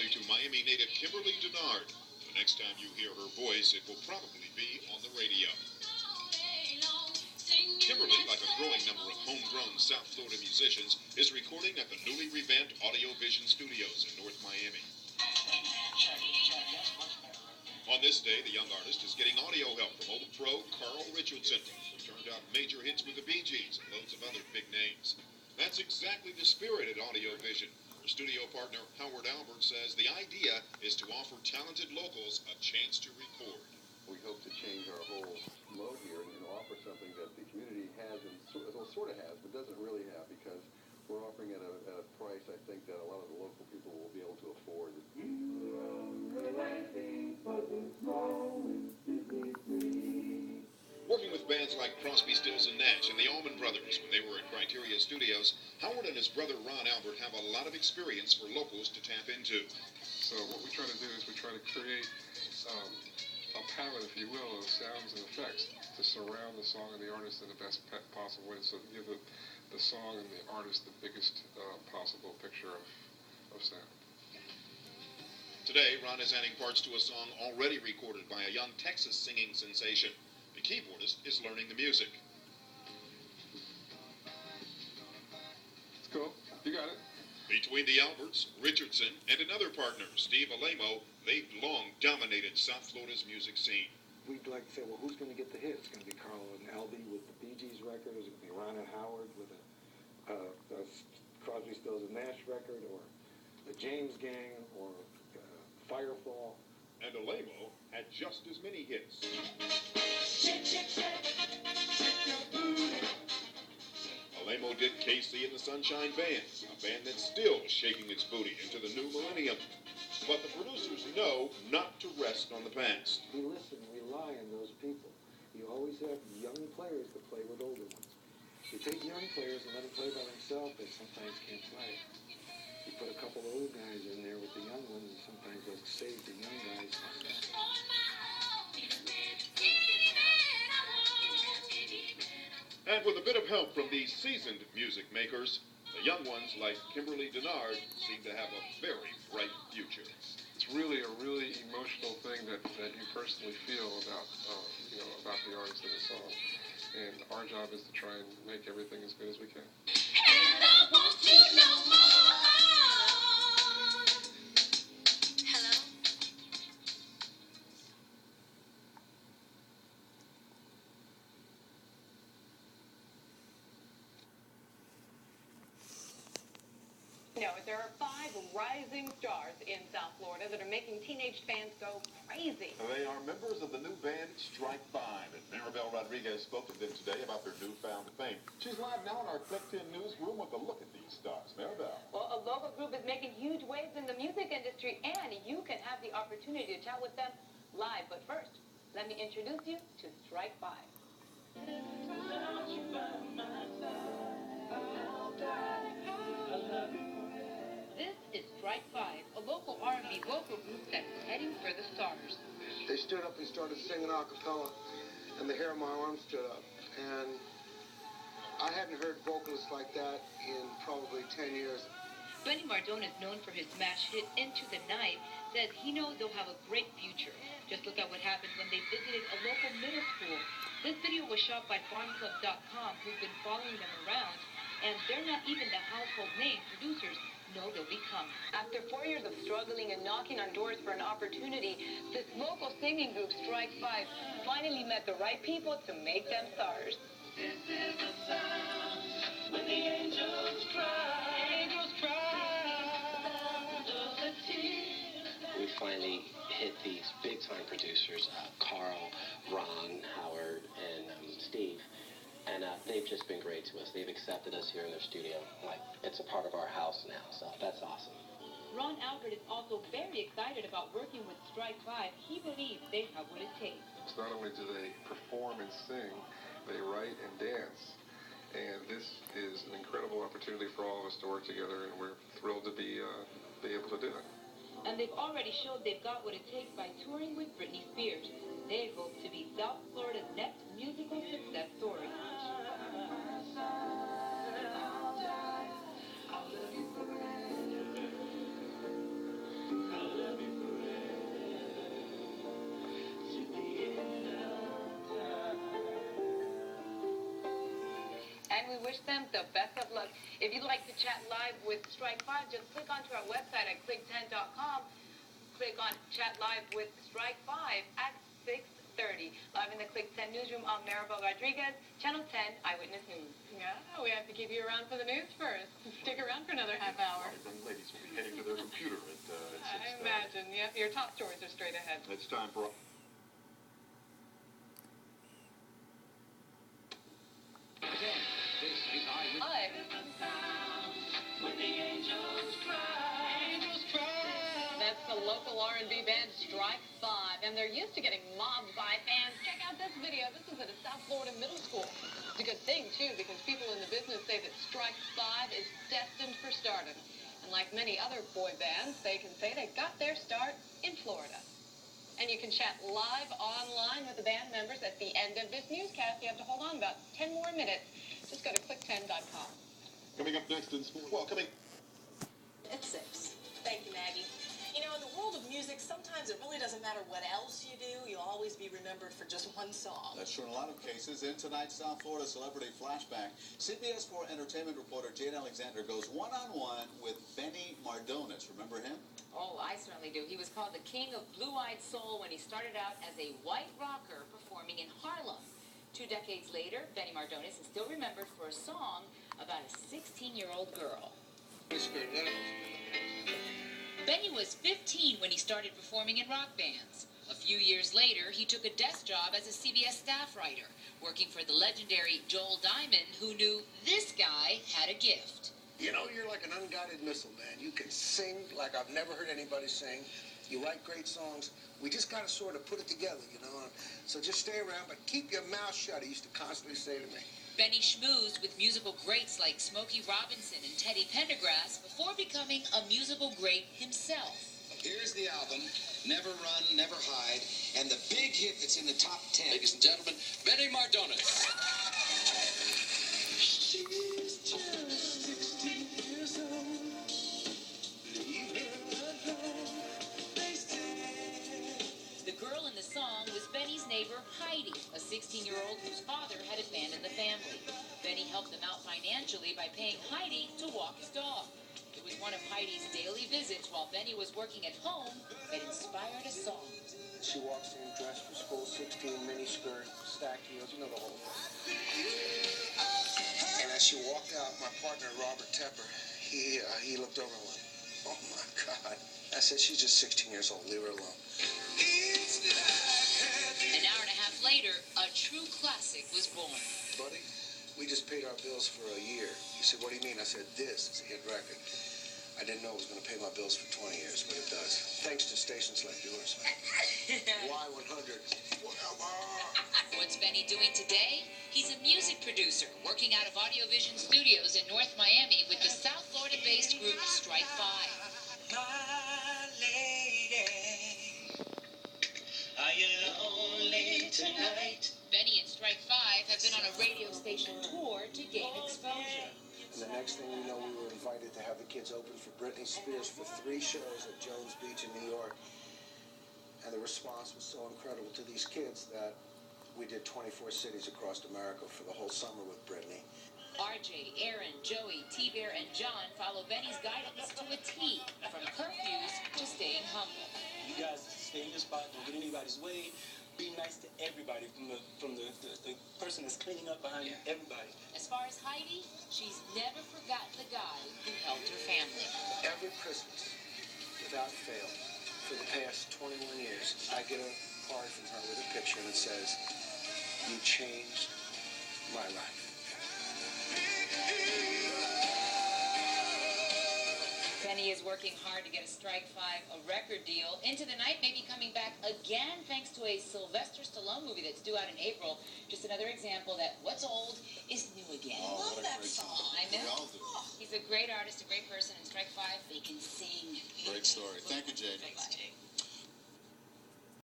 especially to Miami native Kimberly Denard. The next time you hear her voice, it will probably be on the radio. Kimberly, like a growing number of homegrown South Florida musicians, is recording at the newly revamped Audio Vision Studios in North Miami. On this day, the young artist is getting audio help from old pro Carl Richardson, who turned out major hits with the Bee Gees and loads of other big names. That's exactly the spirit at Audio Vision. Her studio partner, Howard Albert, says the idea is to offer talented locals a chance to record. We hope to change our whole mode here and offer something that the community has and sort of has, but doesn't really have, because we're offering at a price I think that a lot of the local people will be able to afford. Working with bands like Crosby, Stills and Nash and the Allman Brothers when they were at Criteria Studios, Howard and his brother Ron Albert have a lot of experience for locals to tap into. So what we try to do is we try to create a palette, if you will, of sounds and effects to surround the song and the artist in the best possible way, so to give the song and the artist the biggest possible picture of sound. Today, Ron is adding parts to a song already recorded by a young Texas singing sensation. The keyboardist is learning the music. It's cool. You got it. Between the Alberts, Richardson, and another partner, Steve Alemo, they've long dominated South Florida's music scene. We'd like to say, well, who's going to get the hit? It's going to be Carl and Albie with the Bee Gees record. Is it going to be Ron and Howard with a Crosby, Stills and Nash record, or the James Gang, or Firefall? And Alemo had just as many hits. Alemo did Casey and the Sunshine Band, a band that's still shaking its booty into the new millennium. But the producers know not to rest on the past. We listen, rely on those people. You always have young players to play with older ones. You take young players and let them play by themselves, they sometimes can't play. You put a couple of old guys in there with the young ones, and sometimes they'll save the young guys. And with a bit of help from these seasoned music makers, the young ones like Kimberly Denard seem to have a very bright future. It's really a really emotional thing that you personally feel about about the artist and the song. And our job is to try and make everything as good as we can. And I want you no more. Hello? No, there are 5 rising stars in South Florida that are making teenage fans go crazy. They are members of the new band Strike 5, and Maribel Rodriguez spoke to them today about their newfound fame. She's live now in our Click 10 newsroom with a look at these stars. Maribel. Well, a local group is making huge waves in the music industry, and you can have the opportunity to chat with them live. But first, let me introduce you to Strike 5. This is Strike 5, a local R&B vocal group that's heading for the stars. They stood up and started singing a cappella, and the hair on my arm stood up. And I hadn't heard vocalists like that in probably 10 years. Benny Mardone is known for his smash hit Into the Night, says he knows they'll have a great future. Just look at what happened when they visited a local middle school. This video was shot by FarmClub.com, who've been following them around, and they're not even the household name producers know they'll become. After 4 years of struggling and knocking on doors for an opportunity, this local singing group, Strike 5, finally met the right people to make them stars. This is the sound when the angels cry. Angels cry. We finally hit these big-time producers, Carl, Ron, Howard, and Steve. And they've just been great to us. They've accepted us here in their studio. Like, it's a part of our house now, so that's awesome. Ron Albert is also very excited about working with Strike 5. He believes they have what it takes. It's not only do they perform and sing, they write and dance. And this is an incredible opportunity for all of us to work together, and we're thrilled to be able to do it. And they've already showed they've got what it takes by touring with Britney Spears. They hope to be South Florida's next musical success story. we wish them the best of luck. If you'd like to chat live with Strike 5, just click onto our website at click10.com. Click on Chat Live with Strike 5 at 6:30. Live in the Click 10 newsroom, I'm Maribel Rodriguez, Channel 10 Eyewitness News. Yeah, we have to keep you around for the news first. Stick around for another half hour. Right, then ladies will be heading to their computer at I 6:30. imagine. Yeah, your top stories are straight ahead. It's time for... That's the local R&B band Strike 5, and they're used to getting mobbed by fans. Check out this video. This is at a South Florida middle school. It's a good thing, too, because people in the business say that Strike 5 is destined for stardom. And like many other boy bands, they can say they got their start in Florida. And you can chat live online with the band members at the end of this newscast. You have to hold on about 10 more minutes. Just go to click10.com. Coming up next in sport. Well, coming... At 6. Thank you, Maggie. You know, in the world of music, sometimes it really doesn't matter what else you do. You'll always be remembered for just one song. That's true in a lot of cases. In tonight's South Florida Celebrity Flashback, CBS 4 entertainment reporter Jade Alexander goes one-on-one with Benny Mardones. Remember him? Oh, I certainly do. He was called the king of blue-eyed soul when he started out as a white rocker performing in Harlem. 2 decades later, Benny Mardones is still remembered for a song about a 16-year-old girl. Benny was 15 when he started performing in rock bands. A few years later, he took a desk job as a CBS staff writer, working for the legendary Joel Diamond, who knew this guy had a gift. You know, you're like an unguided missile, man. You can sing like I've never heard anybody sing. You write great songs. We just got to sort of put it together, you know. So just stay around, but keep your mouth shut, he used to constantly say to me. Benny schmoozed with musical greats like Smokey Robinson and Teddy Pendergrass before becoming a musical great himself. Here's the album, Never Run, Never Hide, and the big hit that's in the top 10. Ladies and gentlemen, Benny Mardones. She's just 16 years old. Leave her alone. They say. The girl in the song was Benny's neighbor Heidi, a 16-year-old whose father had abandoned the family. Benny helped them out financially by paying Heidi to walk his dog. It was one of Heidi's daily visits while Benny was working at home that inspired a song. She walks in dressed for school, 16, mini skirt, stacked heels, you know the whole thing. And as she walked out, my partner, Robert Tepper, he looked over and went, oh my God. I said, she's just 16 years old, leave her alone. An hour and a half later, a true classic was born. Buddy, we just paid our bills for a year. He said, what do you mean? I said, this is a hit record. I didn't know it was going to pay my bills for 20 years, but it does. Thanks to stations like yours. Y100. What's Benny doing today? He's a music producer working out of Audiovision Studios in North Miami with the South Florida-based group Strike 5. My lady, are you lonely tonight? Benny and Strike 5 have been on a radio station tour to gain exposure. And the next thing we know, we were invited to have the kids open for Britney Spears for 3 shows at Jones Beach in New York. And the response was so incredible to these kids that we did 24 cities across America for the whole summer with Britney. RJ, Aaron, Joey, T-Bear, and John follow Benny's guidance to a T, from curfews to staying humble. You guys stay in your spot, don't get in anybody's way. Be nice to everybody, from the person that's cleaning up behind everybody. As far as Heidi, she's never forgotten the guy who helped her family. Every Christmas, without fail, for the past 21 years, I get a card from her with a picture and it says, you changed my life. Benny is working hard to get a Strike 5 a record deal. Into the Night may be coming back again thanks to a Sylvester Stallone movie that's due out in April. Just another example that what's old is new again. I love that song. I know. He's a great artist, a great person, and Strike 5, they can sing. Great story. Thank you, Jade. Thanks, Jade.